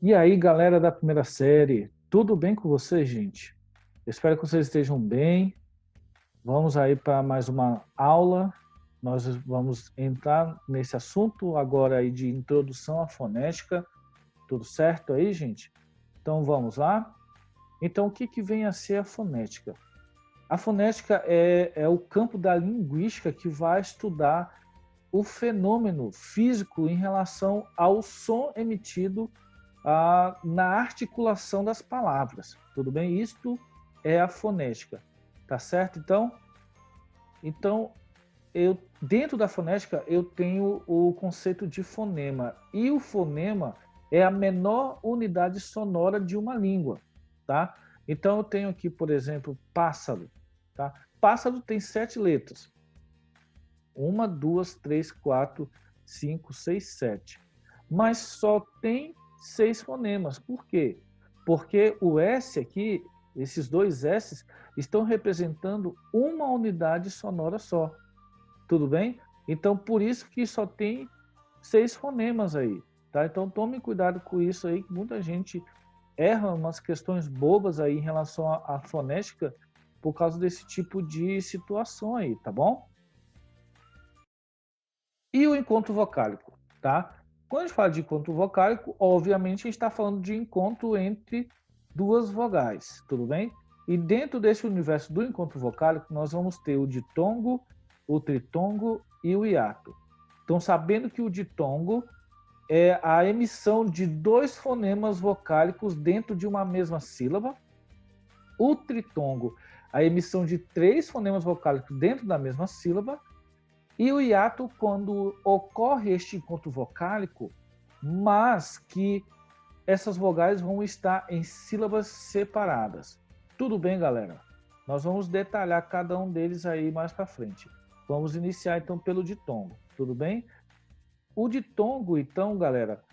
E aí, galera da primeira série, tudo bem com vocês, gente? Espero que vocês estejam bem. Vamos aí para mais uma aula. Nós vamos entrar nesse assunto agora aí de introdução à fonética. Tudo certo aí, gente? Então vamos lá? Então, o que vem a ser a fonética? A fonética é o campo da linguística que vai estudar o fenômeno físico em relação ao som emitido na articulação das palavras. Tudo bem? Isto é a fonética. Tá certo? Então dentro da fonética, eu tenho o conceito de fonema. E o fonema é a menor unidade sonora de uma língua. Tá? Então, eu tenho aqui, por exemplo, pássaro. Tá? Pássaro tem 7 letras. 1, 2, 3, 4, 5, 6, 7. Mas só tem 6 fonemas. Por quê? Porque o S aqui, esses dois S, estão representando uma unidade sonora só. Tudo bem? Então, por isso que só tem 6 fonemas aí. Tá? Então, tome cuidado com isso aí, que muita gente erra umas questões bobas aí em relação à fonética por causa desse tipo de situação aí, tá bom? E o encontro vocálico, tá? Quando a gente fala de encontro vocálico, obviamente a gente está falando de encontro entre duas vogais, tudo bem? E dentro desse universo do encontro vocálico, nós vamos ter o ditongo, o tritongo e o hiato. Então, sabendo que o ditongo é a emissão de 2 fonemas vocálicos dentro de uma mesma sílaba, o tritongo, a emissão de 3 fonemas vocálicos dentro da mesma sílaba, e o hiato, quando ocorre este encontro vocálico, mas que essas vogais vão estar em sílabas separadas. Tudo bem, galera? Nós vamos detalhar cada um deles aí mais para frente. Vamos iniciar então pelo ditongo, tudo bem? O ditongo, então, galera,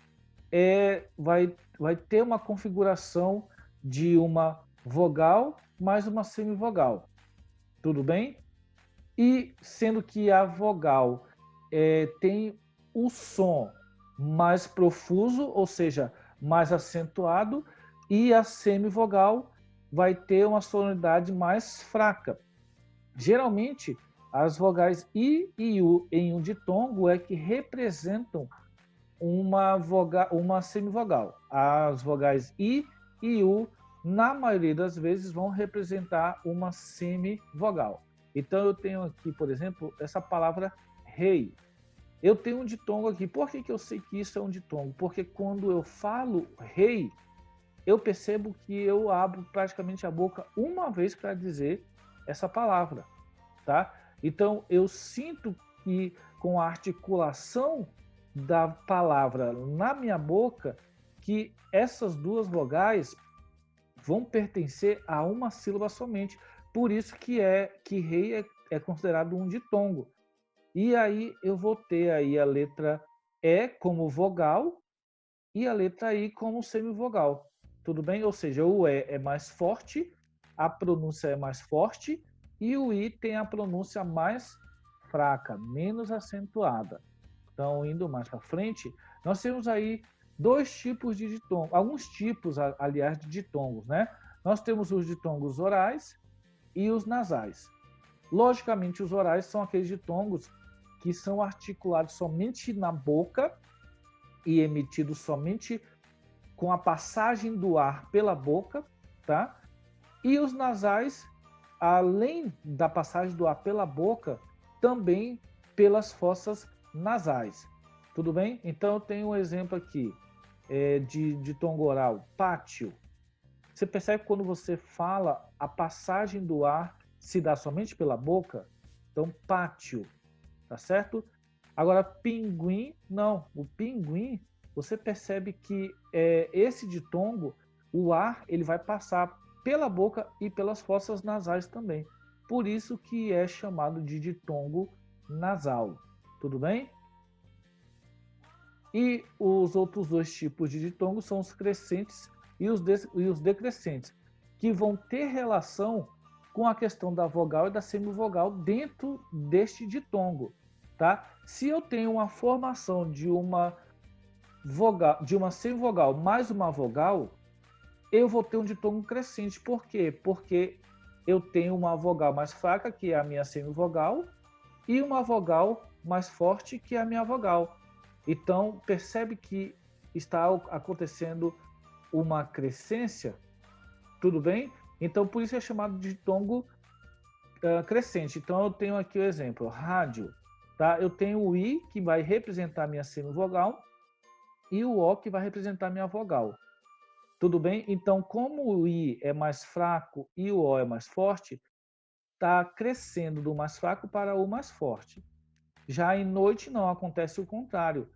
vai ter uma configuração de uma vogal mais uma semivogal, tudo bem? E sendo que a vogal tem o som mais profuso, ou seja, mais acentuado, e a semivogal vai ter uma sonoridade mais fraca. Geralmente, as vogais I e U em um ditongo é que representam uma semivogal. As vogais I e U, na maioria das vezes, vão representar uma semivogal. Então, eu tenho aqui, por exemplo, essa palavra rei. Eu tenho um ditongo aqui. Por que eu sei que isso é um ditongo? Porque quando eu falo rei, eu percebo que eu abro praticamente a boca uma vez para dizer essa palavra, tá? Então, eu sinto que com a articulação da palavra na minha boca, que essas duas vogais vão pertencer a uma sílaba somente. Por isso que rei é considerado um ditongo. E aí eu vou ter aí a letra E como vogal e a letra I como semivogal. Tudo bem? Ou seja, o E é mais forte, a pronúncia é mais forte, e o I tem a pronúncia mais fraca, menos acentuada. Então, indo mais para frente, nós temos aí 2 tipos de ditongos, alguns tipos, aliás, de ditongos, né? Nós temos os ditongos orais e os nasais. Logicamente, os orais são aqueles ditongos que são articulados somente na boca e emitidos somente com a passagem do ar pela boca, tá? E os nasais, além da passagem do ar pela boca, também pelas fossas nasais. Tudo bem? Então, eu tenho um exemplo aqui de tongo oral, pátio. Você percebe que quando você fala, a passagem do ar se dá somente pela boca? Então, pátio, tá certo? Agora, pinguim, não. O pinguim, você percebe que esse ditongo, o ar, ele vai passar pela boca e pelas fossas nasais também. Por isso que é chamado de ditongo nasal. Tudo bem? E os outros 2 tipos de ditongos são os crescentes e os decrescentes, que vão ter relação com a questão da vogal e da semivogal dentro deste ditongo. Tá? Se eu tenho uma formação de uma vogal, de uma semivogal mais uma vogal, eu vou ter um ditongo crescente. Por quê? Porque eu tenho uma vogal mais fraca, que é a minha semivogal, e uma vogal mais forte, que é a minha vogal. Então, percebe que está acontecendo uma crescência, tudo bem? Então, por isso é chamado de ditongo crescente. Então, eu tenho aqui o exemplo, rádio. Tá? Eu tenho o I, que vai representar a minha semivogal, e o O, que vai representar a minha vogal. Tudo bem? Então, como o I é mais fraco e o O é mais forte, está crescendo do mais fraco para o mais forte. Já em noite não acontece o contrário.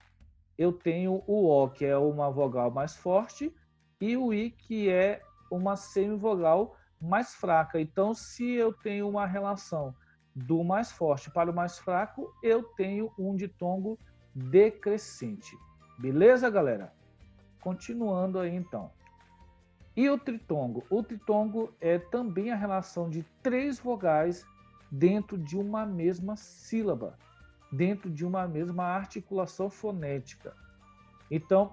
Eu tenho o O, que é uma vogal mais forte, e o I, que é uma semivogal mais fraca. Então, se eu tenho uma relação do mais forte para o mais fraco, eu tenho um ditongo decrescente. Beleza, galera? Continuando aí, então. E o tritongo? O tritongo é também a relação de três vogais dentro de uma mesma sílaba, dentro de uma mesma articulação fonética. Então,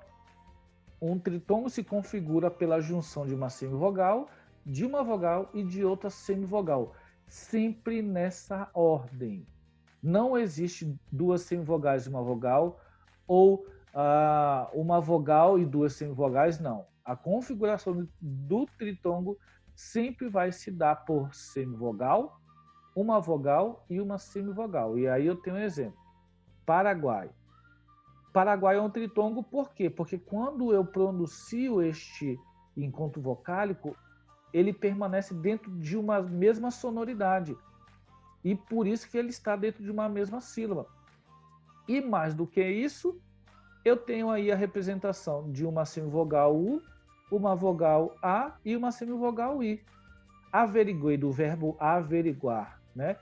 um tritongo se configura pela junção de uma semivogal, de uma vogal e de outra semivogal, sempre nessa ordem. Não existe duas semivogais e uma vogal, ou uma vogal e duas semivogais, não. A configuração do tritongo sempre vai se dar por semivogal, uma vogal e uma semivogal. E aí eu tenho um exemplo. Paraguai. Paraguai é um tritongo, por quê? Porque quando eu pronuncio este encontro vocálico, ele permanece dentro de uma mesma sonoridade. E por isso que ele está dentro de uma mesma sílaba. E mais do que isso, eu tenho aí a representação de uma semivogal U, uma vogal A e uma semivogal I. Averiguei do verbo averiguar, né?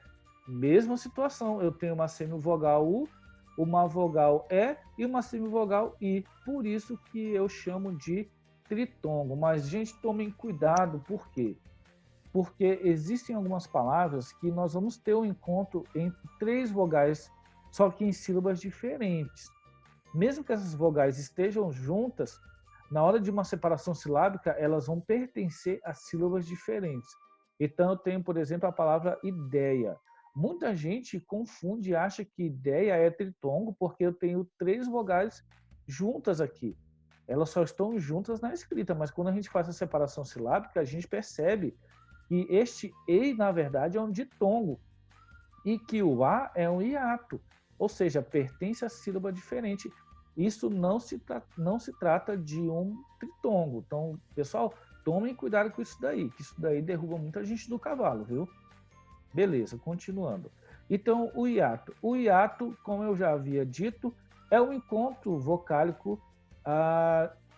Mesma situação, eu tenho uma semivogal U, uma vogal E e uma semivogal I. Por isso que eu chamo de tritongo. Mas, gente, tomem cuidado, por quê? Porque existem algumas palavras que nós vamos ter um encontro entre três vogais, só que em sílabas diferentes. Mesmo que essas vogais estejam juntas, na hora de uma separação silábica, elas vão pertencer a sílabas diferentes. Então, eu tenho, por exemplo, a palavra ideia. Muita gente confunde e acha que ideia é tritongo, porque eu tenho três vogais juntas aqui. Elas só estão juntas na escrita, mas quando a gente faz a separação silábica, a gente percebe que este E, na verdade, é um ditongo e que o A é um hiato, ou seja, pertence a sílaba diferente. Isso não se trata de um tritongo. Então, pessoal, tomem cuidado com isso daí, que isso daí derruba muita gente do cavalo, viu? Beleza, continuando. Então, o hiato. O hiato, como eu já havia dito, é um encontro vocálico,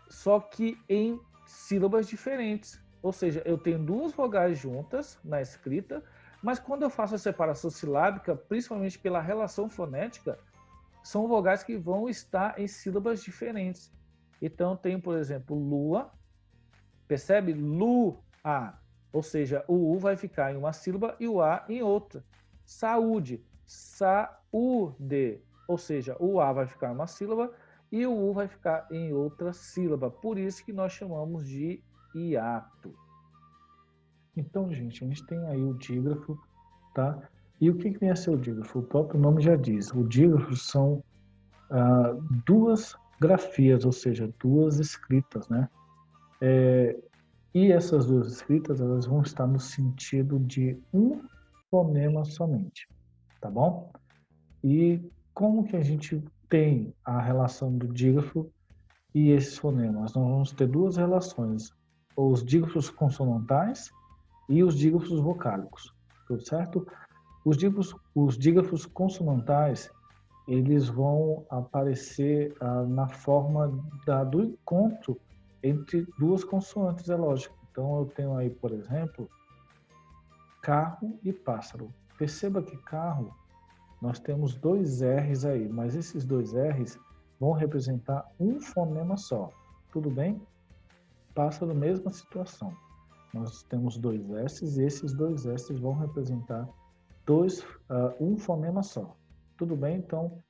só que em sílabas diferentes. Ou seja, eu tenho duas vogais juntas na escrita, mas quando eu faço a separação silábica, principalmente pela relação fonética, são vogais que vão estar em sílabas diferentes. Então, tem, por exemplo, lua, percebe? Lua, ou seja, o U vai ficar em uma sílaba e o A em outra. Saúde, saúde, ou seja, o A vai ficar em uma sílaba e o U vai ficar em outra sílaba. Por isso que nós chamamos de hiato. Então, gente, a gente tem aí o dígrafo, tá? E o que vem a ser o dígrafo? O próprio nome já diz. O dígrafo são duas grafias, ou seja, duas escritas, né? E essas duas escritas, elas vão estar no sentido de um fonema somente, tá bom? E como que a gente tem a relação do dígrafo e esses fonemas? Nós vamos ter duas relações, os dígrafos consonantais e os dígrafos vocálicos, tudo certo? Os dígrafos consonantais, eles vão aparecer na forma do encontro entre duas consoantes, é lógico. Então, eu tenho aí, por exemplo, carro e pássaro. Perceba que carro, nós temos dois R's aí, mas esses dois R's vão representar um fonema só. Tudo bem? Pássaro, mesma situação. Nós temos dois S's e esses dois S's vão representar um fonema só. Tudo bem? Então,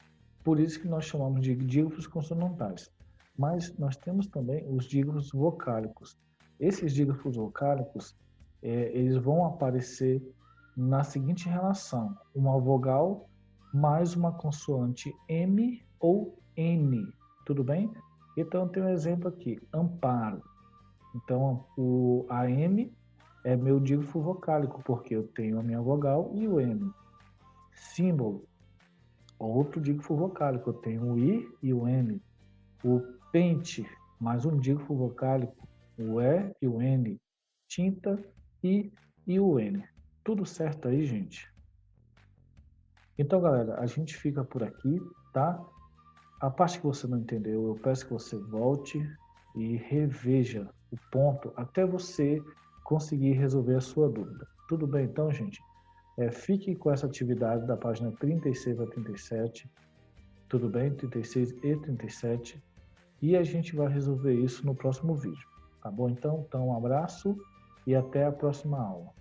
por isso que nós chamamos de dígrafos consonantais. Mas nós temos também os dígrafos vocálicos. Esses dígrafos vocálicos, eles vão aparecer na seguinte relação: uma vogal mais uma consoante M ou N, tudo bem? Então, tem um exemplo aqui, amparo. Então, o AM é meu dígrafo vocálico, porque eu tenho a minha vogal e o M. Símbolo, outro dígrafo vocálico, eu tenho o I e o M. O pente, mais um dígrafo vocálico, o E e o N. Tinta, I e o N. Tudo certo aí, gente? Então, galera, a gente fica por aqui, tá? A parte que você não entendeu, eu peço que você volte e reveja o ponto até você conseguir resolver a sua dúvida. Tudo bem, então, gente? Fique com essa atividade da página 36 a 37, tudo bem? 36 e 37. E a gente vai resolver isso no próximo vídeo, tá bom? Então, um abraço e até a próxima aula.